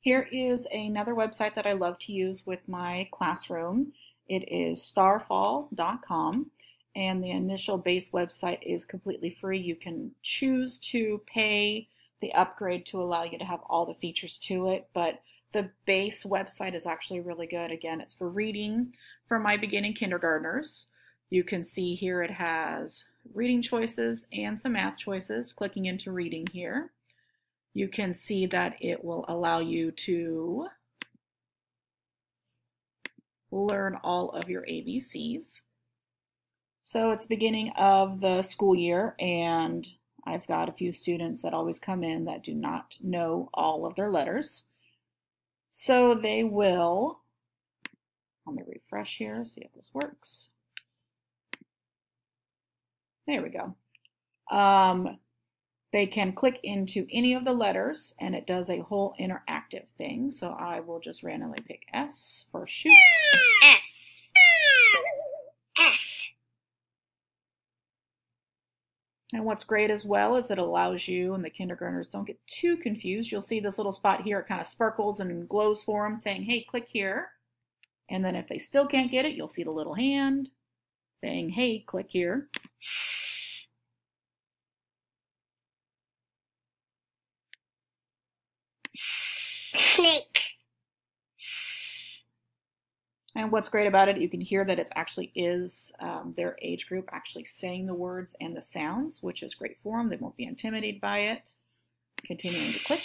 Here is another website that I love to use with my classroom. It is starfall.com, and the initial base website is completely free. You can choose to pay the upgrade to allow you to have all the features to it, but the base website is actually really good. Again, it's for reading for my beginning kindergartners. You can see here it has reading choices and some math choices. Clicking into reading here, you can see that it will allow you to learn all of your ABCs. So it's beginning of the school year, and I've got a few students that always come in that do not know all of their letters. So they will, let me refresh here, see if this works. There we go. They can click into any of the letters and it does a whole interactive thing. So I will just randomly pick S for shoot. S. S. And what's great as well is it allows you, and the kindergartners don't get too confused. You'll see this little spot here, it kind of sparkles and glows for them saying, hey, click here. And then if they still can't get it, you'll see the little hand saying, hey, click here. Snake. And what's great about it, you can hear that it actually is their age group actually saying the words and the sounds, which is great for them. They won't be intimidated by it. Continuing to click.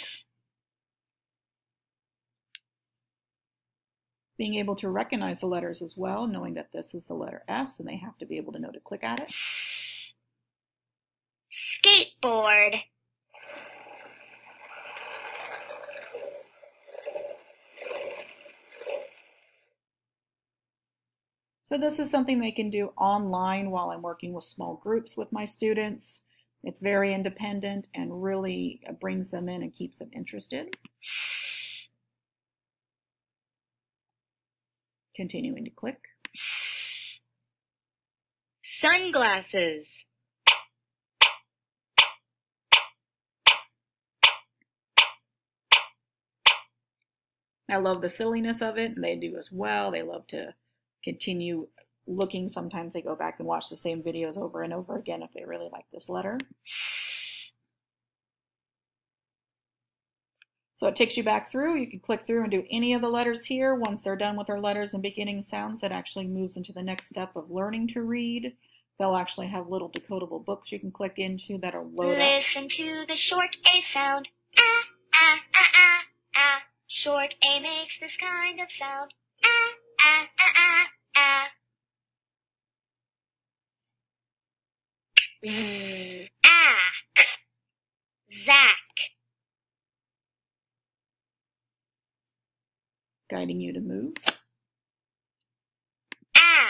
Being able to recognize the letters as well, knowing that this is the letter S and they have to be able to know to click at it. Skateboard. So this is something they can do online while I'm working with small groups with my students. It's very independent and really brings them in and keeps them interested. Continuing to click. Sunglasses. I love the silliness of it, and they do as well. They love to continue looking. Sometimes they go back and watch the same videos over and over again if they really like this letter. So it takes you back through. You can click through and do any of the letters here. Once they're done with their letters and beginning sounds, it actually moves into the next step of learning to read. They'll actually have little decodable books you can click into that are loaded up. Listen to the short A sound. Ah, ah, ah, ah, ah. Short A makes this kind of sound. Ah, ah, ah, ah, ah. Z, ack. Zack. Guiding you to move. Ah.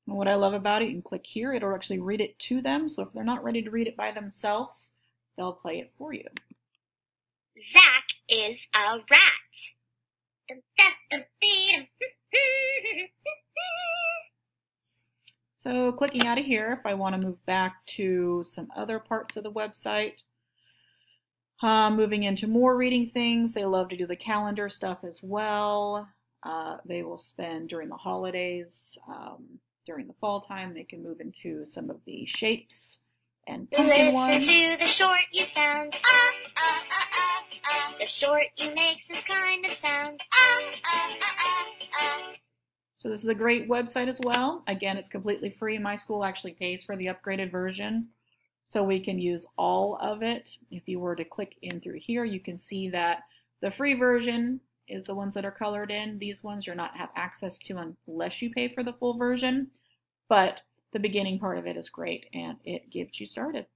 And what I love about it, you can click here, it'll actually read it to them. So if they're not ready to read it by themselves, they'll play it for you. Zack is a rat. So clicking out of here, if I want to move back to some other parts of the website, moving into more reading things, they love to do the calendar stuff as well. They will spend during the holidays, during the fall time, they can move into some of the shapes and pumpkin ones. Listen to the short U sound. Ah, ah, ah, ah, ah. The short U makes this kind of sound. Ah, ah, ah, ah, ah. So this is a great website as well. Again, it's completely free. My school actually pays for the upgraded version, so we can use all of it. If you were to click in through here, you can see that the free version is the ones that are colored in. These ones you're not have access to unless you pay for the full version, but the beginning part of it is great and it gets you started.